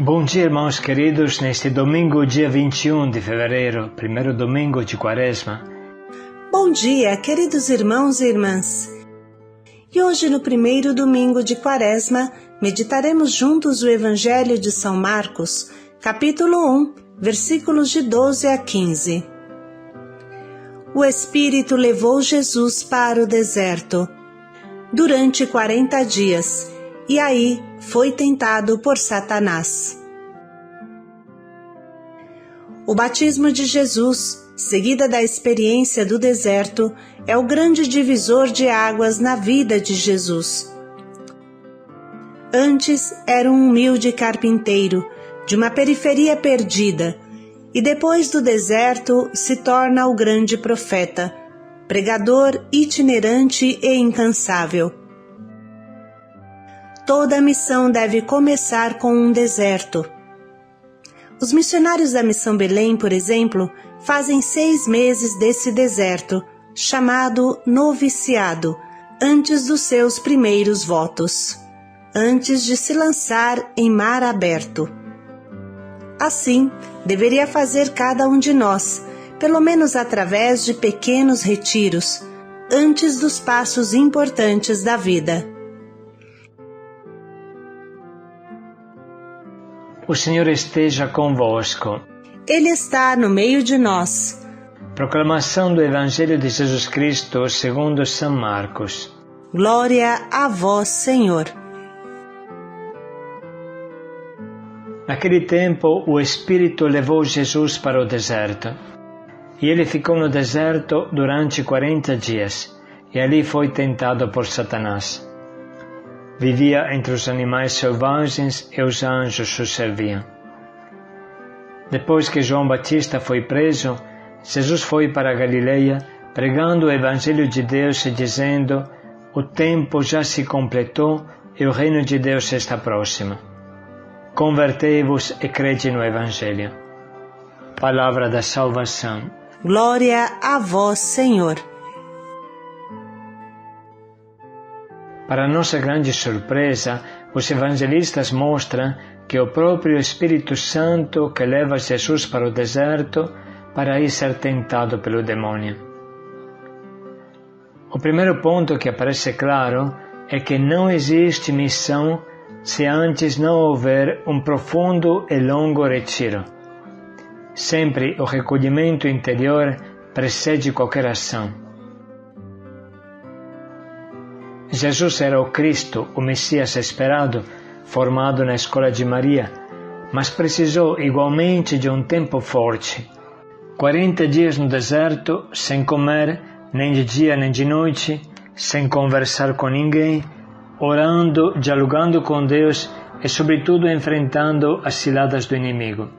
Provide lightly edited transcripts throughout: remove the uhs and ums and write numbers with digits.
Bom dia, irmãos queridos, neste domingo, dia 21 de fevereiro, primeiro domingo de Quaresma. Bom dia, queridos irmãos e irmãs. E hoje, no primeiro domingo de Quaresma, meditaremos juntos o Evangelho de São Marcos, capítulo 1, versículos de 12 a 15. O Espírito levou Jesus para o deserto durante 40 dias, e aí foi tentado por Satanás. O batismo de Jesus, seguida da experiência do deserto, é o grande divisor de águas na vida de Jesus. Antes era um humilde carpinteiro, de uma periferia perdida, e depois do deserto se torna o grande profeta, pregador itinerante e incansável. Toda missão deve começar com um deserto. Os missionários da Missão Belém, por exemplo, fazem 6 meses desse deserto, chamado noviciado, antes dos seus primeiros votos, antes de se lançar em mar aberto. Assim, deveria fazer cada um de nós, pelo menos através de pequenos retiros, antes dos passos importantes da vida. O Senhor esteja convosco. Ele está no meio de nós. Proclamação do Evangelho de Jesus Cristo segundo São Marcos. Glória a vós, Senhor. Naquele tempo, o Espírito levou Jesus para o deserto. E ele ficou no deserto durante 40 dias, e ali foi tentado por Satanás. Vivia entre os animais selvagens e os anjos o serviam. Depois que João Batista foi preso, Jesus foi para a Galileia, pregando o Evangelho de Deus e dizendo: o tempo já se completou e o reino de Deus está próximo. Convertei-vos e crede no Evangelho. Palavra da salvação. Glória a vós, Senhor. Para nossa grande surpresa, os evangelistas mostram que é o próprio Espírito Santo que leva Jesus para o deserto para ir ser tentado pelo demônio. O primeiro ponto que aparece claro é que não existe missão se antes não houver um profundo e longo retiro. Sempre o recolhimento interior precede qualquer ação. Jesus era o Cristo, o Messias esperado, formado na escola de Maria, mas precisou igualmente de um tempo forte. 40 dias no deserto, sem comer, nem de dia nem de noite, sem conversar com ninguém, orando, dialogando com Deus e, sobretudo, enfrentando as ciladas do inimigo.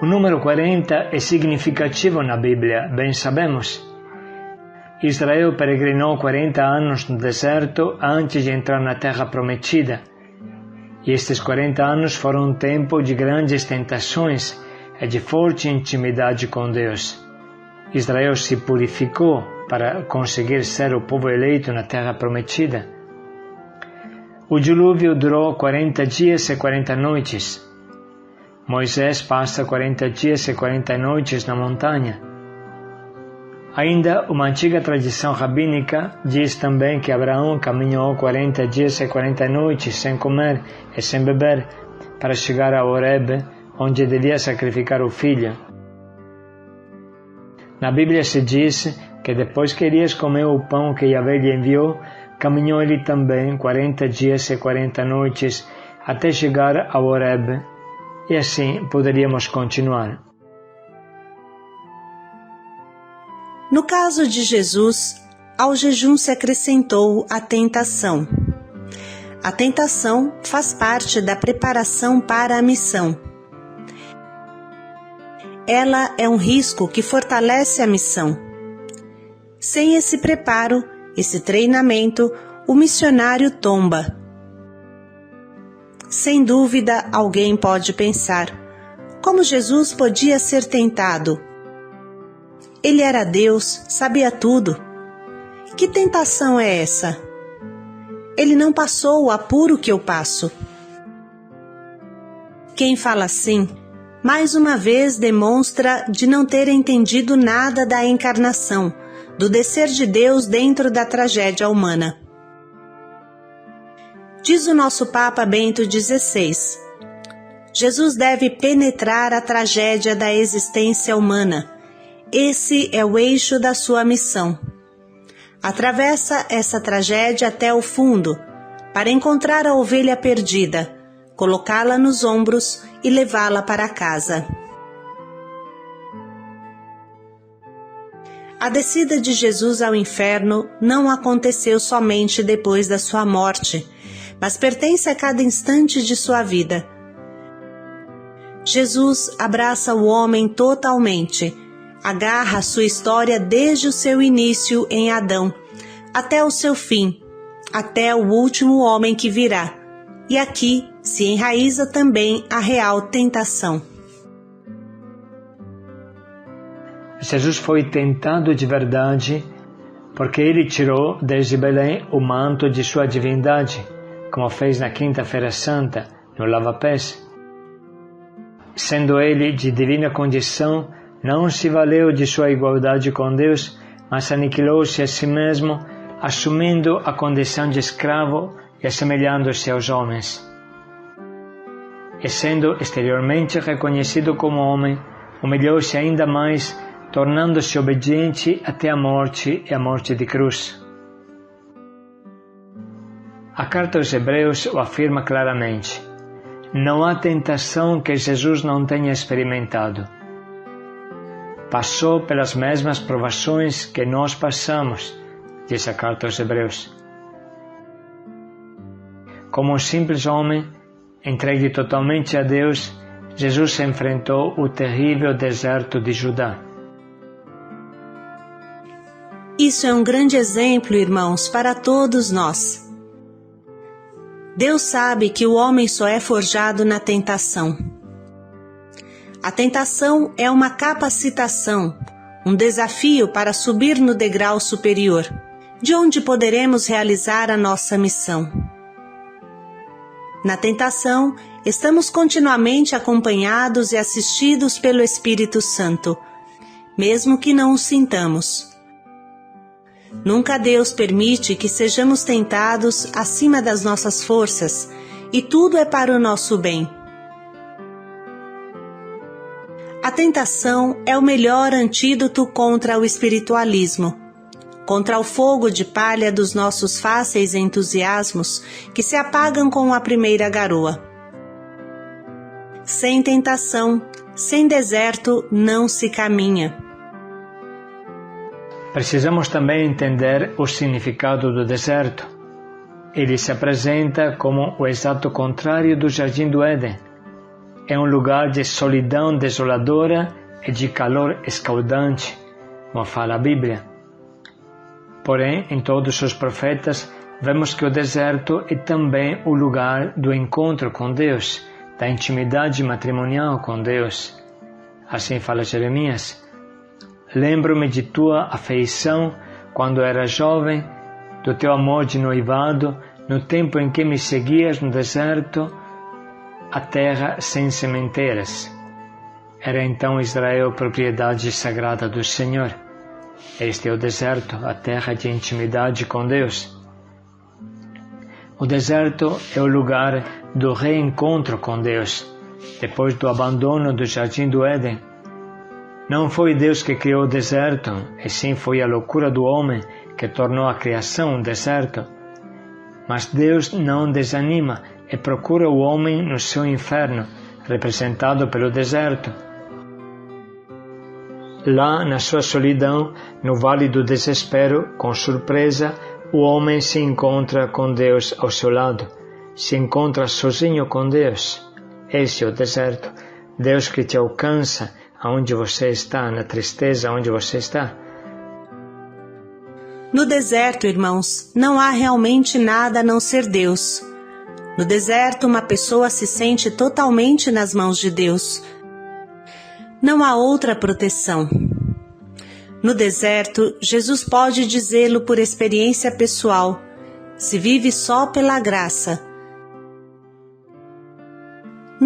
O número 40 é significativo na Bíblia, bem sabemos. Israel peregrinou 40 anos no deserto antes de entrar na Terra Prometida. E estes 40 anos foram um tempo de grandes tentações e de forte intimidade com Deus. Israel se purificou para conseguir ser o povo eleito na Terra Prometida. O dilúvio durou 40 dias e 40 noites. Moisés passa 40 dias e 40 noites na montanha. Ainda uma antiga tradição rabínica diz também que Abraão caminhou 40 dias e 40 noites sem comer e sem beber para chegar a Horebe, onde devia sacrificar o filho. Na Bíblia se diz que depois que Elias comeu o pão que Yahvé lhe enviou, caminhou ele também 40 dias e 40 noites até chegar a Horebe, e assim poderíamos continuar. No caso de Jesus, ao jejum se acrescentou a tentação. A tentação faz parte da preparação para a missão. Ela é um risco que fortalece a missão. Sem esse preparo, esse treinamento, o missionário tomba. Sem dúvida, alguém pode pensar: como Jesus podia ser tentado? Ele era Deus, sabia tudo. Que tentação é essa? Ele não passou o apuro que eu passo. Quem fala assim, mais uma vez demonstra de não ter entendido nada da encarnação, do descer de Deus dentro da tragédia humana. Diz o nosso Papa Bento XVI, Jesus deve penetrar a tragédia da existência humana. Esse é o eixo da sua missão. Atravessa essa tragédia até o fundo, para encontrar a ovelha perdida, colocá-la nos ombros e levá-la para casa. A descida de Jesus ao inferno não aconteceu somente depois da sua morte, mas pertence a cada instante de sua vida. Jesus abraça o homem totalmente, agarra sua história desde o seu início em Adão, até o seu fim, até o último homem que virá. E aqui se enraiza também a real tentação. Jesus foi tentado de verdade porque ele tirou desde Belém o manto de sua divindade, como fez na Quinta-feira Santa, no lava-pés. Sendo ele de divina condição, não se valeu de sua igualdade com Deus, mas aniquilou-se a si mesmo, assumindo a condição de escravo e assemelhando-se aos homens. E sendo exteriormente reconhecido como homem, humilhou-se ainda mais, tornando-se obediente até a morte e a morte de cruz. A carta aos Hebreus o afirma claramente. Não há tentação que Jesus não tenha experimentado. Passou pelas mesmas provações que nós passamos, diz a carta aos Hebreus. Como um simples homem, entregue totalmente a Deus, Jesus enfrentou o terrível deserto de Judá. Isso é um grande exemplo, irmãos, para todos nós. Deus sabe que o homem só é forjado na tentação. A tentação é uma capacitação, um desafio para subir no degrau superior, de onde poderemos realizar a nossa missão. Na tentação, estamos continuamente acompanhados e assistidos pelo Espírito Santo, mesmo que não o sintamos. Nunca Deus permite que sejamos tentados acima das nossas forças, e tudo é para o nosso bem. A tentação é o melhor antídoto contra o espiritualismo, contra o fogo de palha dos nossos fáceis entusiasmos que se apagam com a primeira garoa. Sem tentação, sem deserto, não se caminha. Precisamos também entender o significado do deserto. Ele se apresenta como o exato contrário do Jardim do Éden. É um lugar de solidão desoladora e de calor escaldante, como fala a Bíblia. Porém, em todos os profetas, vemos que o deserto é também o lugar do encontro com Deus, da intimidade matrimonial com Deus. Assim fala Jeremias. Lembro-me de tua afeição quando era jovem, do teu amor de noivado, no tempo em que me seguias no deserto, a terra sem sementeiras. Era então Israel propriedade sagrada do Senhor. Este é o deserto, a terra de intimidade com Deus. O deserto é o lugar do reencontro com Deus, depois do abandono do Jardim do Éden. Não foi Deus que criou o deserto, e sim foi a loucura do homem que tornou a criação um deserto. Mas Deus não desanima e procura o homem no seu inferno, representado pelo deserto. Lá, na sua solidão, no vale do desespero, com surpresa, o homem se encontra com Deus ao seu lado, se encontra sozinho com Deus. Esse é o deserto, Deus que te alcança aonde você está, na tristeza onde você está. No deserto, irmãos, não há realmente nada a não ser Deus. No deserto, uma pessoa se sente totalmente nas mãos de Deus. Não há outra proteção. No deserto, Jesus pode dizê-lo por experiência pessoal, se vive só pela graça.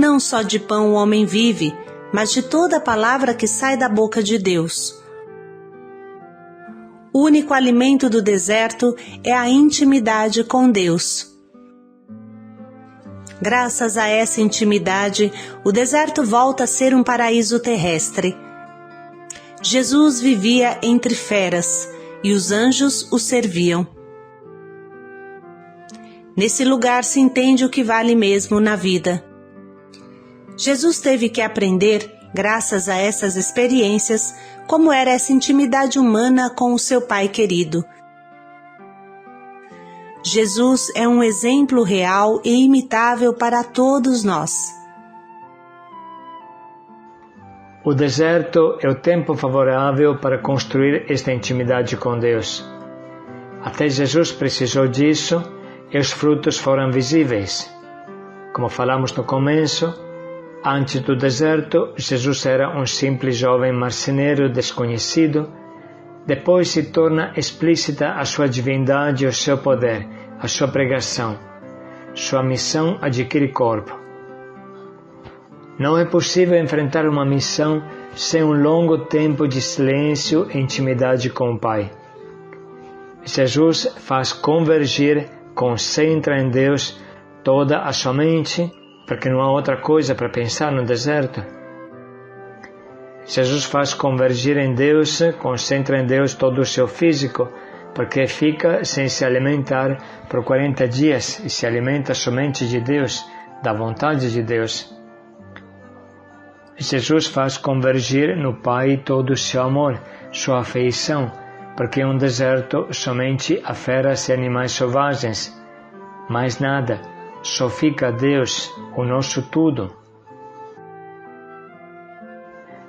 Não só de pão o homem vive, mas de toda a palavra que sai da boca de Deus. O único alimento do deserto é a intimidade com Deus. Graças a essa intimidade, o deserto volta a ser um paraíso terrestre. Jesus vivia entre feras e os anjos o serviam. Nesse lugar se entende o que vale mesmo na vida. Jesus teve que aprender, graças a essas experiências, como era essa intimidade humana com o seu Pai querido. Jesus é um exemplo real e imitável para todos nós. O deserto é o tempo favorável para construir esta intimidade com Deus. Até Jesus precisou disso e os frutos foram visíveis. Como falamos no começo, antes do deserto, Jesus era um simples jovem marceneiro desconhecido. Depois se torna explícita a sua divindade e o seu poder, a sua pregação. Sua missão adquire corpo. Não é possível enfrentar uma missão sem um longo tempo de silêncio e intimidade com o Pai. Jesus faz convergir, concentra em Deus toda a sua mente, porque não há outra coisa para pensar no deserto. Jesus faz convergir em Deus, concentra em Deus todo o seu físico, porque fica sem se alimentar por 40 dias e se alimenta somente de Deus, da vontade de Deus. Jesus faz convergir no Pai todo o seu amor, sua afeição, porque em um deserto somente há feras e animais selvagens. Mais nada, só fica Deus, o nosso tudo.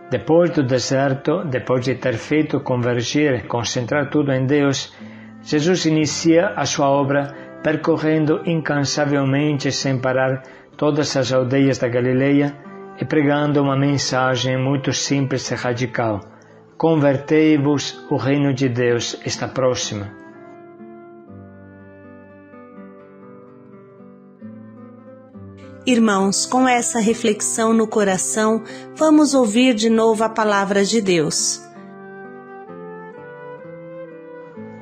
Depois do deserto, depois de ter feito convergir, concentrar tudo em Deus, Jesus inicia a sua obra percorrendo incansavelmente sem parar todas as aldeias da Galileia e pregando uma mensagem muito simples e radical: convertei-vos, o reino de Deus está próximo. Irmãos, com essa reflexão no coração, vamos ouvir de novo a palavra de Deus.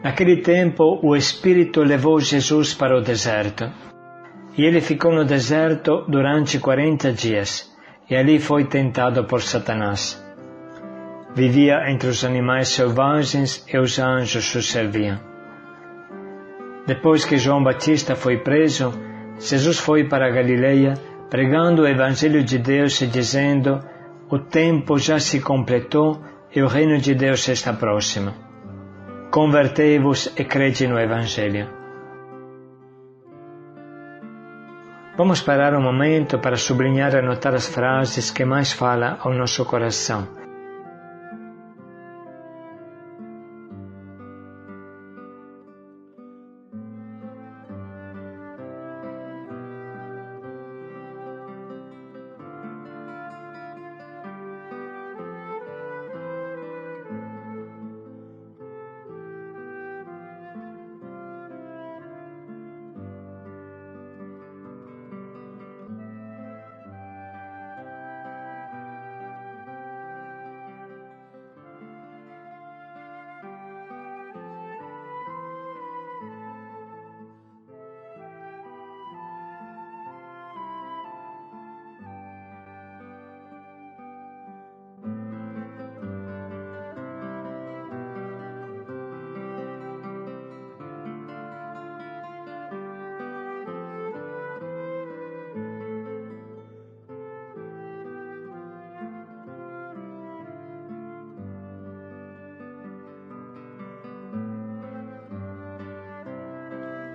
Naquele tempo, o Espírito levou Jesus para o deserto. E ele ficou no deserto durante 40 dias, e ali foi tentado por Satanás. Vivia entre os animais selvagens e os anjos o serviam. Depois que João Batista foi preso, Jesus foi para a Galileia, pregando o Evangelho de Deus e dizendo: o tempo já se completou e o reino de Deus está próximo. Convertei-vos e crede no Evangelho. Vamos parar um momento para sublinhar e anotar as frases que mais falam ao nosso coração.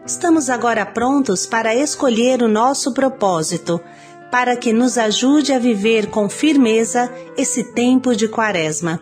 Estamos agora prontos para escolher o nosso propósito, para que nos ajude a viver com firmeza esse tempo de Quaresma.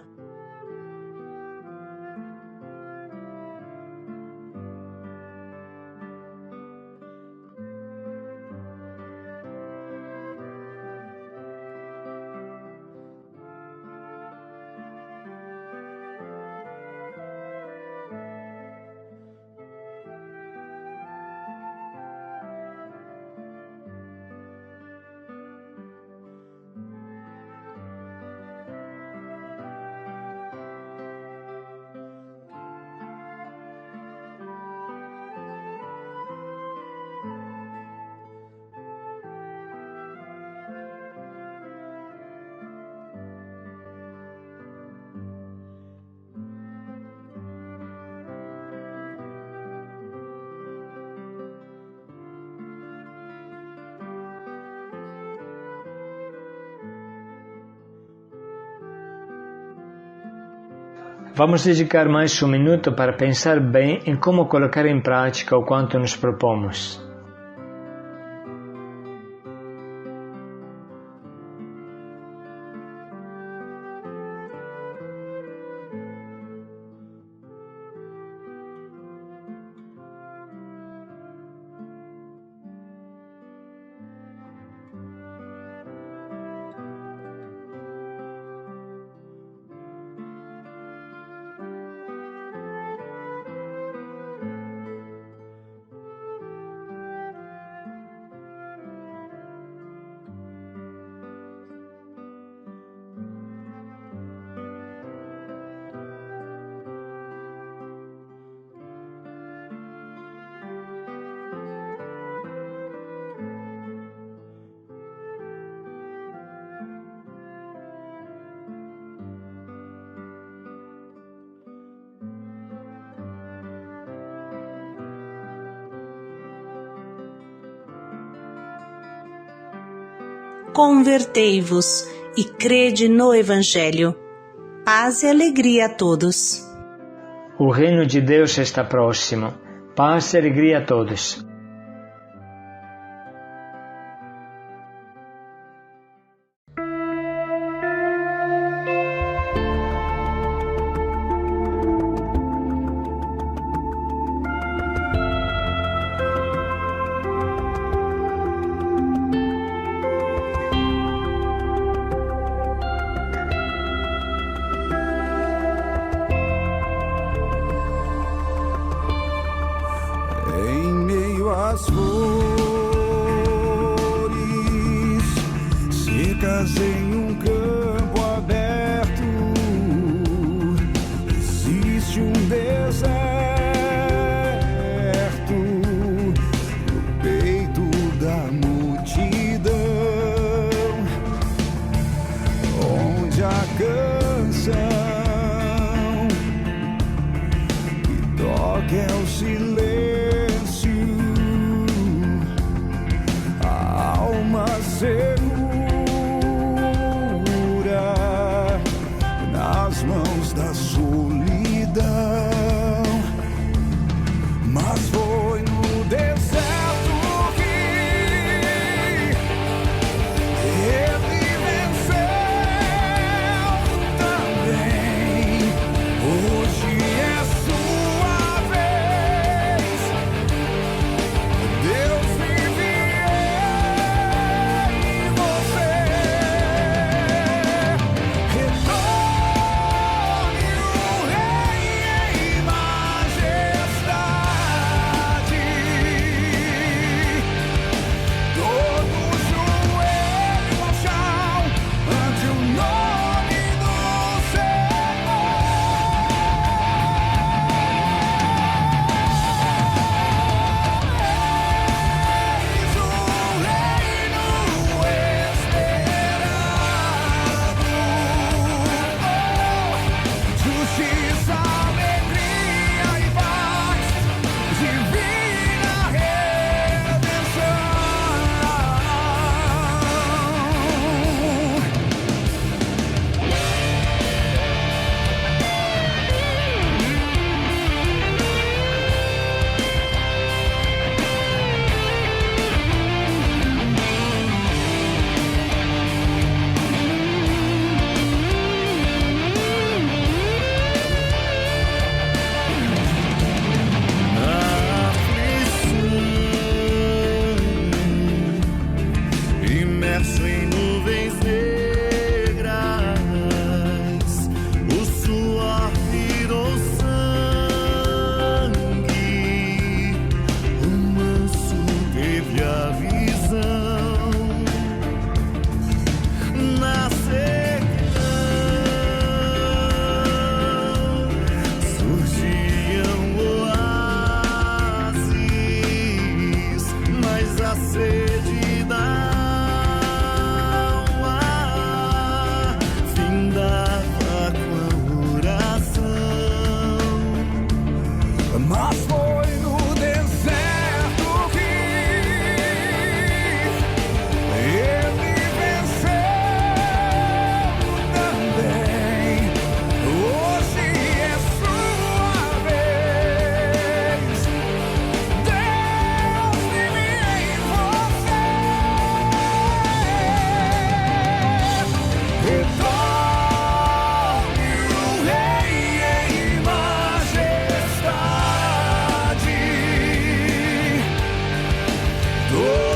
Vamos dedicar mais um minuto para pensar bem em como colocar em prática o quanto nos propomos. Convertei-vos e crede no Evangelho. Paz e alegria a todos. O reino de Deus está próximo. Paz e alegria a todos. As flores secas em um campo aberto, existe um deserto no peito da multidão, onde a canção que toca é o silêncio. Segura nas mãos da solidão, mas foi no deserto que dor.